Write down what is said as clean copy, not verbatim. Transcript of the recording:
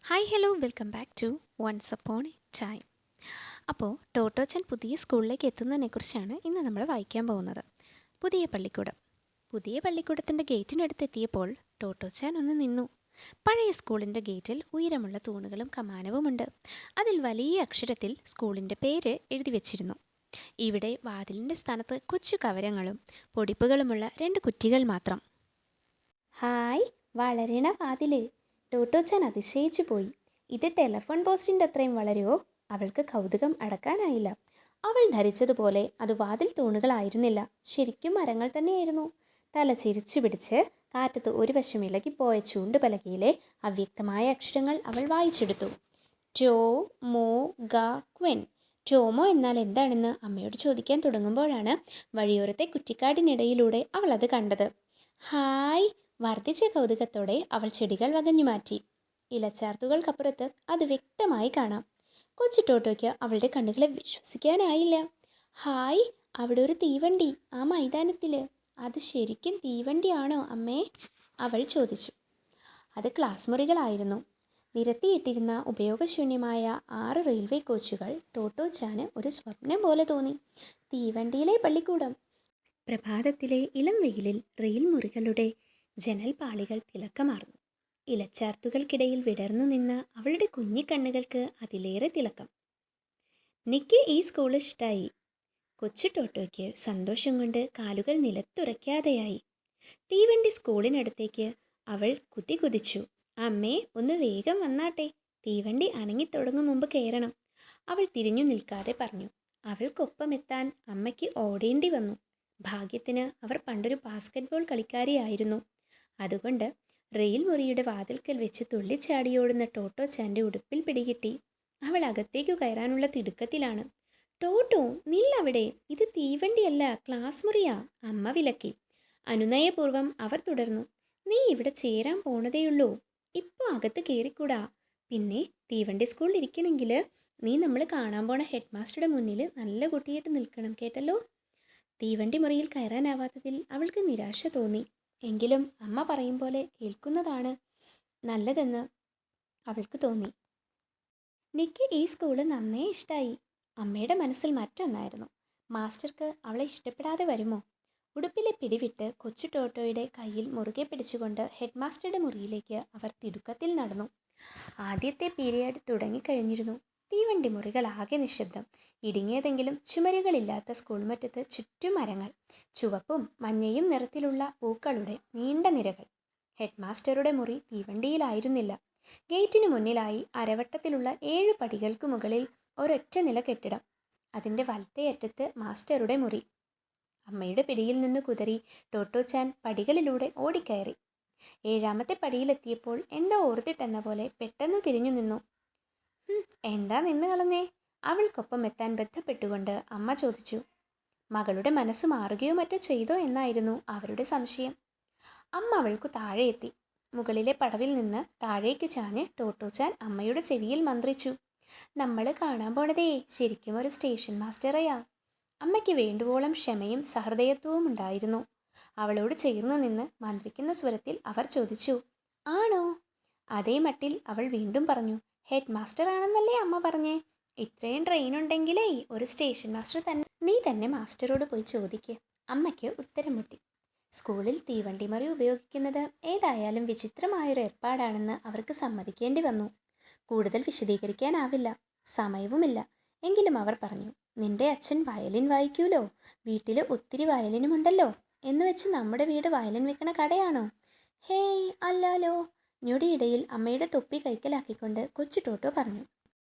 Hi hello welcome back to once upon a time. അപ്പോൾ Tottochan പുതിയ സ്കൂളിലേക്ക് എത്തുന്നതിനെക്കുറിച്ചാണ് ഇന്ന് നമ്മൾ വായിക്കാൻ പോകുന്നത്. പുതിയ പള്ളിക്കൂടത്തിൻ്റെ ഗേറ്റിനടുത്ത് എത്തിയപ്പോൾ ടോട്ടോച്ചാൻ ഒന്ന് നിന്നു. പഴയ സ്കൂളിൻ്റെ ഗേറ്റിൽ ഉയരമുള്ള തൂണുകളും കമാനവുമുണ്ട്. അതിൽ വലിയ അക്ഷരത്തിൽ സ്കൂളിൻ്റെ പേര് എഴുതി വച്ചിരുന്നു. ഇവിടെ വാതിലിൻ്റെ സ്ഥാനത്ത് കൊച്ചു കവരങ്ങളും പൊടിപ്പുകളുമുള്ള 2 കുറ്റികൾ മാത്രം. ഹായ്, വളരണ വാതില്! ടോട്ടോച്ചാൻ അതിശയിച്ചു പോയി. ഇത് ടെലഫോൺ പോസ്റ്റിൻ്റെ അത്രയും വളരുമോ? അവൾക്ക് കൗതുകം അടക്കാനായില്ല. അവൾ ധരിച്ചതുപോലെ അത് വാതിൽ തൂണുകളായിരുന്നില്ല, ശരിക്കും മരങ്ങൾ തന്നെയായിരുന്നു. തല ചിരിച്ചു പിടിച്ച് കാറ്റത്ത് ഒരു വശം ഇളകിപ്പോയ ചൂണ്ടുപലകയിലെ അവ്യക്തമായ അക്ഷരങ്ങൾ അവൾ വായിച്ചെടുത്തു. ടോ മോ ഗ ക്വൻ. ടോമോ എന്നാൽ എന്താണെന്ന് അമ്മയോട് ചോദിക്കാൻ തുടങ്ങുമ്പോഴാണ് വഴിയോരത്തെ കുറ്റിക്കാടിനിടയിലൂടെ അവൾ അത് കണ്ടത്. ഹായ്! വർദ്ധിച്ച കൗതുകത്തോടെ അവൾ ചെടികൾ വകഞ്ഞു മാറ്റി. ഇലച്ചാർത്തുകൾക്കപ്പുറത്ത് അത് വ്യക്തമായി കാണാം. കൊച്ചു ടോട്ടോയ്ക്ക് അവളുടെ കണ്ണുകളെ വിശ്വസിക്കാനായില്ല. ഹായ്, അവിടെ ഒരു തീവണ്ടി ആ മൈതാനത്തിൽ! അത് ശരിക്കും തീവണ്ടിയാണോ അമ്മേ? അവൾ ചോദിച്ചു. അത് ക്ലാസ് മുറികളായിരുന്നു. നിരത്തിയിട്ടിരുന്ന ഉപയോഗശൂന്യമായ 6 റെയിൽവേ കോച്ചുകൾ ടോട്ടോച്ചാന് ഒരു സ്വപ്നം പോലെ തോന്നി. തീവണ്ടിയിലെ പള്ളിക്കൂടം! പ്രഭാതത്തിലെ ഇളം വെയിലിൽ റെയിൽ മുറികളുടെ ജനൽപാളികൾ തിളക്കമാർന്നു. ഇലച്ചാർത്തുകൾക്കിടയിൽ വിടർന്നു നിന്ന അവളുടെ കുഞ്ഞിക്കണ്ണുകൾക്ക് അതിലേറെ തിളക്കം. നിക്ക് ഈ സ്കൂൾ ഇഷ്ടായി. കൊച്ചു ടോട്ടോയ്ക്ക് സന്തോഷം കൊണ്ട് കാലുകൾ നിലത്തുറയ്ക്കാതെയായി. തീവണ്ടി സ്കൂളിനടുത്തേക്ക് അവൾ കുതിച്ചു. അമ്മേ, ഒന്ന് വേഗം വന്നാട്ടെ, തീവണ്ടി അനങ്ങിത്തുടങ്ങും മുമ്പ് കയറണം, അവൾ തിരിഞ്ഞു നിൽക്കാതെ പറഞ്ഞു. അവൾക്കൊപ്പമെത്താൻ അമ്മയ്ക്ക് ഓടേണ്ടി വന്നു. ഭാഗ്യത്തിന് അവർ പണ്ടൊരു ബാസ്കറ്റ്ബോൾ കളിക്കാരിയായിരുന്നു. അതുകൊണ്ട് റെയിൽ മുറിയുടെ വാതിൽക്കൽ വെച്ച് തുള്ളിച്ചാടിയോടുന്ന ടോട്ടോച്ചാൻ്റെ ഉടുപ്പിൽ പിടികിട്ടി. അവൾ അകത്തേക്കു കയറാനുള്ള തിടുക്കത്തിലാണ്. ടോട്ടോ, നില്ലവിടെ! ഇത് തീവണ്ടിയല്ല, ക്ലാസ് മുറിയാ, അമ്മ വിലക്കി. അനുനയപൂർവ്വം അവർ തുടർന്നു. നീ ഇവിടെ ചേരാൻ പോണതേയുള്ളൂ, ഇപ്പോൾ അകത്ത് കയറിക്കൂടാ. പിന്നെ തീവണ്ടി സ്കൂളിൽ ഇരിക്കണമെങ്കിൽ നീ നമ്മൾ കാണാൻ പോണ ഹെഡ് മാസ്റ്ററുടെ മുന്നിൽ നല്ല കുട്ടിയായിട്ട് നിൽക്കണം, കേട്ടല്ലോ. തീവണ്ടി മുറിയിൽ കയറാനാവാത്തതിൽ അവൾക്ക് നിരാശ തോന്നി. എങ്കിലും അമ്മ പറയും പോലെ കേൾക്കുന്നതാണ് നല്ലതെന്ന് അവൾക്ക് തോന്നി. നിക്ക് ഈ സ്കൂള് നന്നേ ഇഷ്ടമായി. അമ്മയുടെ മനസ്സിൽ മറ്റൊന്നായിരുന്നു. മാസ്റ്റർക്ക് അവളെ ഇഷ്ടപ്പെടാതെ വരുമോ? ഉടുപ്പിലെ പിടിവിട്ട് കൊച്ചു ടോട്ടോയുടെ കയ്യിൽ മുറുകെ പിടിച്ചുകൊണ്ട് ഹെഡ് മാസ്റ്ററുടെ മുറിയിലേക്ക് അവർ തിടുക്കത്തിൽ നടന്നു. ആദ്യത്തെ പീരിയഡ് തുടങ്ങിക്കഴിഞ്ഞിരുന്നു. തീവണ്ടി മുറികൾ ആകെ നിശബ്ദം. ഇടുങ്ങിയതെങ്കിലും ചുമരുകളില്ലാത്ത സ്കൂൾ മുറ്റത്ത് ചുറ്റും മരങ്ങൾ, ചുവപ്പും മഞ്ഞയും നിറത്തിലുള്ള പൂക്കളുടെ നീണ്ട നിരകൾ. ഹെഡ് മാസ്റ്ററുടെ മുറി തീവണ്ടിയിലായിരുന്നില്ല. ഗേറ്റിനു മുന്നിലായി അരവട്ടത്തിലുള്ള 7 പടികൾക്ക് മുകളിൽ ഒരൊറ്റ നില കെട്ടിടം. അതിൻ്റെ വലത്തേ അറ്റത്ത് മാസ്റ്ററുടെ മുറി. അമ്മയുടെ പിടിയിൽ നിന്ന് കുതറി ടോട്ടോച്ചാൻ പടികളിലൂടെ ഓടിക്കയറി. 7ാമത്തെ പടിയിലെത്തിയപ്പോൾ എന്തോ ഓർത്തിട്ടെന്ന പോലെ പെട്ടെന്ന് തിരിഞ്ഞു നിന്നു. എന്താ നിന്ന് കളഞ്ഞേ? അവൾക്കൊപ്പം എത്താൻ ബന്ധപ്പെട്ടുകൊണ്ട് അമ്മ ചോദിച്ചു. മകളുടെ മനസ്സ് മാറുകയോ മറ്റോ ചെയ്തോ എന്നായിരുന്നു അവരുടെ സംശയം. അമ്മ അവൾക്കു താഴെ എത്തി. മുകളിലെ പടവിൽ നിന്ന് താഴേക്ക് ചാഞ്ഞ് ടോട്ടോച്ചാൻ അമ്മയുടെ ചെവിയിൽ മന്ത്രിച്ചു. നമ്മൾ കാണാൻ പോണതേ ശരിക്കും ഒരു സ്റ്റേഷൻ മാസ്റ്ററെയാ. അമ്മയ്ക്ക് വേണ്ടുവോളം ക്ഷമയും സഹൃദയത്വവും ഉണ്ടായിരുന്നു. അവളോട് ചേർന്ന് നിന്ന് മന്ത്രിക്കുന്ന സ്വരത്തിൽ അവർ ചോദിച്ചു. ആണോ? അതേ മട്ടിൽ അവൾ വീണ്ടും പറഞ്ഞു. ഹെഡ് മാസ്റ്റർ ആണെന്നല്ലേ അമ്മ പറഞ്ഞേ? ഇത്രയും ട്രെയിൻ ഉണ്ടെങ്കിലേ ഒരു സ്റ്റേഷൻ മാസ്റ്റർ നീ തന്നെ മാസ്റ്ററോട് പോയി ചോദിക്ക്. അമ്മയ്ക്ക് ഉത്തരം മുട്ടി. സ്കൂളിൽ തീവണ്ടി മുറി ഉപയോഗിക്കുന്നത് ഏതായാലും വിചിത്രമായൊരു ഏർപ്പാടാണെന്ന് അവർക്ക് സമ്മതിക്കേണ്ടി വന്നു. കൂടുതൽ വിശദീകരിക്കാനാവില്ല, സമയവുമില്ല. എങ്കിലും അവർ പറഞ്ഞു. നിന്റെ അച്ഛൻ വയലിൻ വായിക്കൂലോ, വീട്ടിൽ ഒത്തിരി വയലിനുമുണ്ടല്ലോ, എന്ന് വെച്ച് നമ്മുടെ വീട് വയലിൻ വെക്കണ കടയാണോ? ഹേയ്, അല്ലാലോ. ഞൊടിയിടയിൽ അമ്മയുടെ തൊപ്പി കൈക്കലാക്കിക്കൊണ്ട് കൊച്ചു ടോട്ടോ പറഞ്ഞു.